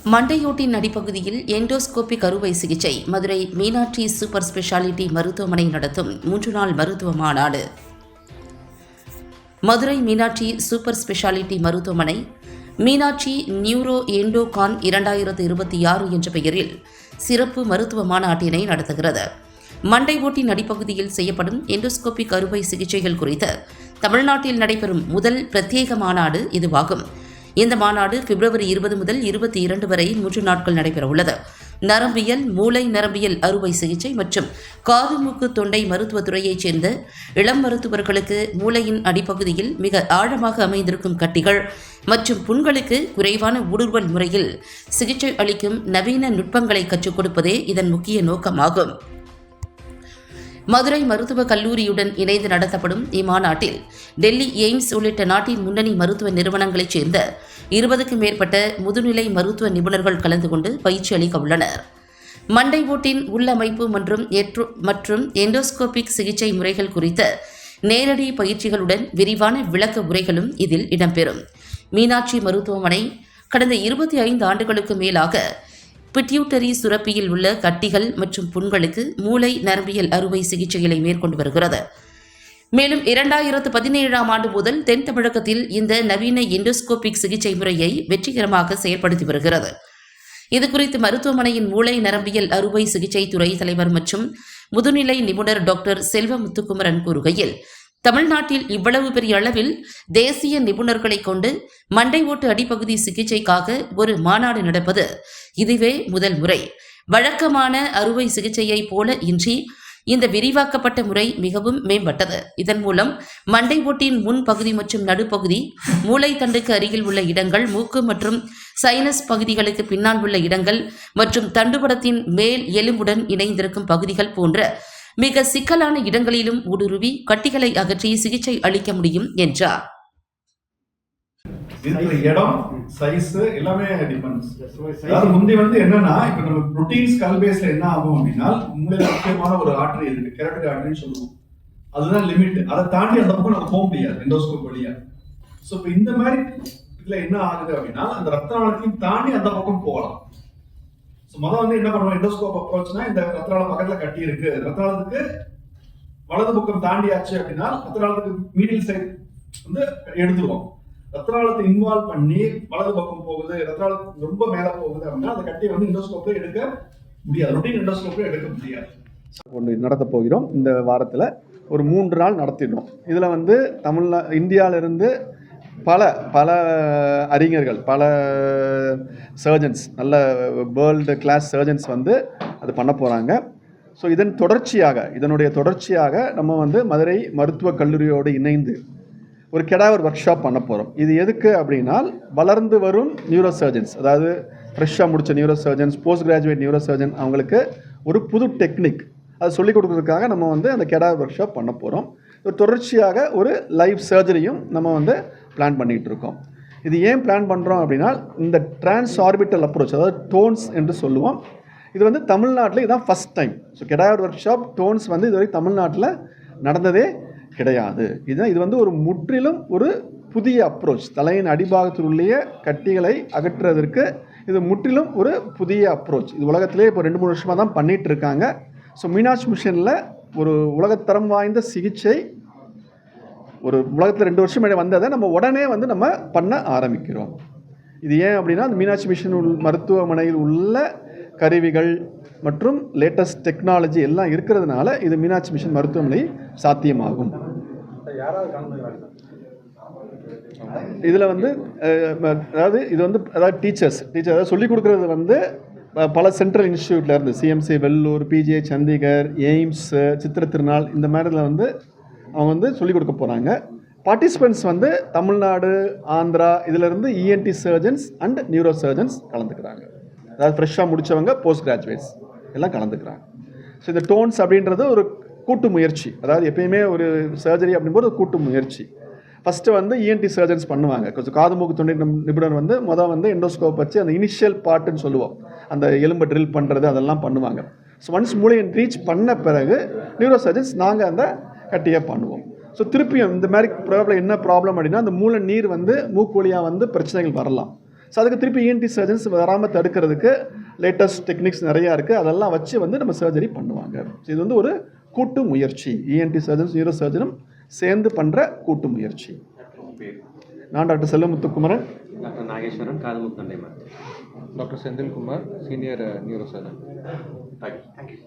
மண்டையோட்டின் அடிப்பகுதியில் எண்டோஸ்கோபிக் அறுவை சிகிச்சை மதுரை மீனாட்சி சூப்பர் ஸ்பெஷாலிட்டி மருத்துவமனை நடத்தும் 3 நாள் மருத்துவ மாநாடு. மதுரை மீனாட்சி சூப்பர் ஸ்பெஷாலிட்டி மருத்துவமனை மீனாட்சி நியூரோ எண்டோகான் 2026 என்ற பெயரில் சிறப்பு மருத்துவ மாநாட்டினை நடத்துகிறது. மண்டை ஓட்டின் அடிப்பகுதியில் செய்யப்படும் எண்டோஸ்கோபிக் அறுவை சிகிச்சைகள் குறித்து தமிழ்நாட்டில் நடைபெறும் முதல் பிரத்யேக மாநாடு இதுவாகும். இந்த மாநாடு பிப்ரவரி 20 முதல் 22 வரை 3 நாட்கள் நடைபெறவுள்ளது. நரம்பியல், மூளை நரம்பியல் அறுவை சிகிச்சை மற்றும் காது மூக்கு தொண்டை மருத்துவத்துறையைச் சேர்ந்த இளம் மருத்துவர்களுக்கு மூளையின் அடிப்பகுதியில் மிக ஆழமாக அமைந்திருக்கும் கட்டிகள் மற்றும் புண்களுக்கு குறைவான ஊடுருவல் முறையில் சிகிச்சை அளிக்கும் நவீன நுட்பங்களை கற்றுக் கொடுப்பதே இதன் முக்கிய நோக்கமாகும். மதுரை மருத்துவக் கல்லூரியுடன் இணைந்து நடத்தப்படும் இம்மாநாட்டில் டெல்லி எய்ம்ஸ் உள்ளிட்ட நாட்டின் முன்னணி மருத்துவ நிறுவனங்களைச் சேர்ந்த 20க்கும் மேற்பட்ட முதுநிலை மருத்துவ நிபுணர்கள் கலந்து கொண்டு பயிற்சி அளிக்க உள்ளனர். மண்டை ஓட்டின் உள்ளமைப்பு மற்றும் எண்டோஸ்கோபிக் சிகிச்சை முறைகள் குறித்த நேரடி பயிற்சிகளுடன் விரிவான விளக்க உரைகளும் இதில் இடம்பெறும். மீனாட்சி மருத்துவமனை கடந்த 25 ஆண்டுகளுக்கு மேலாக பிட்யூட்டரி சுரப்பியில் உள்ள கட்டிகள் மற்றும் புண்களுக்கு மூளை நரம்பியல் அறுவை சிகிச்சைகளை மேற்கொண்டு வருகிறது. மேலும் 2017ஆம் ஆண்டு முதல் தென் தமிழகத்தில் இந்த நவீன எண்டோஸ்கோபிக் சிகிச்சை முறையை வெற்றிகரமாக செயல்படுத்தி வருகிறது. இதுகுறித்து மருத்துவமனையின் மூளை நரம்பியல் அறுவை சிகிச்சை துறை தலைவர் மற்றும் முதுநிலை நிபுணர் டாக்டர் செல்வ முத்துக்குமரன் கூறுகையில், தமிழ்நாட்டில் இவ்வளவு பெரிய அளவில் தேசிய நிபுணர்களை கொண்டு மண்டை ஓட்டு அடிப்பகுதி சிகிச்சைக்காக ஒரு மாநாடு நடப்பது இதுவே முதல் முறை. வழக்கமான அறுவை சிகிச்சையை போல இன்றி இந்த விரிவாக்கப்பட்ட முறை மிகவும் மேம்பட்டது. இதன் மூலம் மண்டை ஓட்டின் முன் பகுதி மற்றும் நடுப்பகுதி, மூளை தண்டுக்கு அருகில் உள்ள இடங்கள், மூக்கு மற்றும் சைனஸ் பகுதிகளுக்கு பின்னால் உள்ள இடங்கள் மற்றும் தண்டுவடத்தின் மேல் எலும்புடன் இணைந்திருக்கும் பகுதிகள் போன்ற மிக சிக்கலான இடங்களிலும் ஊடுருவி கட்டிகளை அகற்றி சிகிச்சை அளிக்க முடியும் என்றார். இடம், சைஸ் எல்லாமே டிஃபரன்ஸ். அதாவது முந்தி என்னன்னா, இப்ப நம்ம புரோட்டீன் ஸ்கல் பேஸ்ல என்ன ஆகும் அப்படின்னா, மூளையில முக்கியமான ஒரு ஆர்டரி இருக்கு, கெரட்டரி ஆர்டரின்னு சொல்லுவோம். அதுதான் லிமிட். அதை தாண்டி அந்த பக்கம் நம்ம போக முடியாது எண்டோஸ்கோப் வழியா. சோ இப்ப இந்த மாதிரி இதுல என்ன ஆகுது அப்படின்னா, அந்த ரத்த நாளத்தையும் தாண்டி அந்த பக்கம் போகலாம். முதல்ல என்ன பண்ணுவோம், எண்டோஸ்கோப் அப்ரோச்னா, இந்த ரத்த நாளம் பக்கத்துல கட்டி இருக்கு, ரத்த நாளத்துக்கு வலது பக்கம் தாண்டியாச்சு அப்படின்னா ரத்த நாளத்துக்கு மீடியல் சைடு எடுத்துருவோம். ரத்த நாளத்தை இன்வால்வ் பண்ணி வலது பக்கம் போகுது, ரத்த நாளத்துக்கு ரொம்ப மேல போகுது அப்படின்னா அந்த கட்டியை எண்டோஸ்கோப்ல எடுக்க முடியாது, ரொட்டீன் எண்டோஸ்கோப்ல எடுக்க முடியாது. ஒன்று நடத்த போகிறோம். இந்த வாரத்தில் ஒரு 3 நாள் நடத்திடுறோம். இதில் இந்தியாவிலிருந்து பல அறிஞர்கள், பல சர்ஜன்ஸ், நல்ல வேர்ல்டு கிளாஸ் சர்ஜன்ஸ் அது பண்ண போகிறாங்க. ஸோ இதனுடைய தொடர்ச்சியாக நம்ம மதுரை மருத்துவக் கல்லூரியோடு இணைந்து ஒரு கெடாவர் ஒர்க் ஷாப் பண்ண போகிறோம். இது எதுக்கு அப்படின்னா, வளர்ந்து வரும் நியூரோ சர்ஜன்ஸ், அதாவது ஃப்ரெஷ்ஷாக முடித்த neuro surgeons, post graduate neuro surgeon, அவங்களுக்கு ஒரு புது டெக்னிக் அதை சொல்லிக் கொடுக்கறதுக்காக நம்ம அந்த கெடாவர் ஒர்க் ஷாப் பண்ண போகிறோம். தொடர்ச்சியாக ஒரு லைவ் சர்ஜரியும் நம்ம பிளான் பண்ணிகிட்டு இருக்கோம். இது ஏன் பிளான் பண்ணுறோம் அப்படின்னா, இந்த டிரான்ஸ் ஆர்பிட்டல் அப்ரோச், அதாவது டோன்ஸ் என்று சொல்லுவோம். இது தமிழ்நாட்டில் இதுதான் first time. So cadaver workshop டோன்ஸ் இதுவரை தமிழ்நாட்டில் நடந்ததே கிடையாது. இது ஒரு முற்றிலும் ஒரு புதிய அப்ரோச். தலையின் அடிபாகத்தில் உள்ள கட்டிகளை அகற்றுவதற்கு இது முற்றிலும் ஒரு புதிய அப்ரோச். இது உலகத்திலே இப்போ 2-3 வருஷமாக தான் பண்ணிகிட்டு இருக்காங்க. ஸோ மீனாட்சி மிஷனில் ஒரு உலகத்தரம் வாய்ந்த சிகிச்சை ஒரு உலகத்தில் 2 வருஷம் முன்னாடி வந்ததை நம்ம உடனே நம்ம பண்ண ஆரம்பிக்கிறோம். இது ஏன் அப்படின்னா, அந்த மீனாட்சி மிஷன் மருத்துவமனையில் உள்ள கருவிகள் மற்றும் லேட்டஸ்ட் டெக்னாலஜி எல்லாம் இருக்கிறதுனால இது மீனாட்சி மிஷன் மருத்துவமனை சாத்தியமாகும். இதில் அதாவது டீச்சர்ஸ் அதாவது சொல்லிக் கொடுக்குறது பல சென்ட்ரல் இன்ஸ்டியூட்டில் இருந்து CMC Vellore, PG Chandigarh, AIIMS, Chithira Thirunal, இந்த மாதிரில அவங்க சொல்லிக் கொடுக்க போகிறாங்க. பார்ட்டிசிபென்ட்ஸ் தமிழ்நாடு, ஆந்திரா, இதிலிருந்து ENT surgeons and neuro surgeons கலந்துக்கிறாங்க. அதாவது ஃப்ரெஷ்ஷாக முடித்தவங்க, போஸ்ட் கிராஜுவேட்ஸ் எல்லாம் கலந்துக்கிறாங்க. ஸோ இந்த டோன்ஸ் அப்படின்றது ஒரு கூட்டு முயற்சி. அதாவது எப்பயுமே ஒரு சர்ஜரி அப்படின்போது ஒரு கூட்டு முயற்சி. ஃபஸ்ட்டு இஎன்டி சர்ஜன்ஸ் பண்ணுவாங்க. கொஞ்சம் காது மூக்கு தொண்டை நிபுணர் முதல் எண்டோஸ்கோப் வச்சு அந்த இனிஷியல் பார்ட்டுன்னு சொல்லுவோம், அந்த எலும்பை ட்ரில் பண்ணுறது அதெல்லாம் பண்ணுவாங்க. ஸோ ஒன்ஸ் மூளையை ரீச் பண்ண பிறகு நியூரோ சர்ஜன்ஸ் நாங்கள் அந்த கட்டியை பண்ணுவோம். ஸோ திருப்பியும் இந்த மாதிரி என்ன ப்ராப்ளம் அப்படின்னா, அந்த மூளை நீர் மூக்கு வழியாக பிரச்சனைகள் வரலாம். ஸோ அதுக்கு திருப்பி இஎன்டி சர்ஜன்ஸ் வராமல் தடுக்கிறதுக்கு லேட்டஸ்ட் டெக்னிக்ஸ் நிறையா இருக்குது, அதெல்லாம் வச்சு வந்து நம்ம சர்ஜரி பண்ணுவாங்க. ஸோ இது வந்து ஒரு கூட்டு முயற்சி, இஎன்டி சர்ஜன்ஸ் நியூரோ சர்ஜனும் சேர்ந்து பண்ணுற கூட்டு முயற்சி. நான் டாக்டர் செல்வமுத்துக்குமரன், டாக்டர் நாகேஸ்வரன், காதுமுத்தண்டை, doctor Senthilkumar, senior neuro surgeon. Thank you.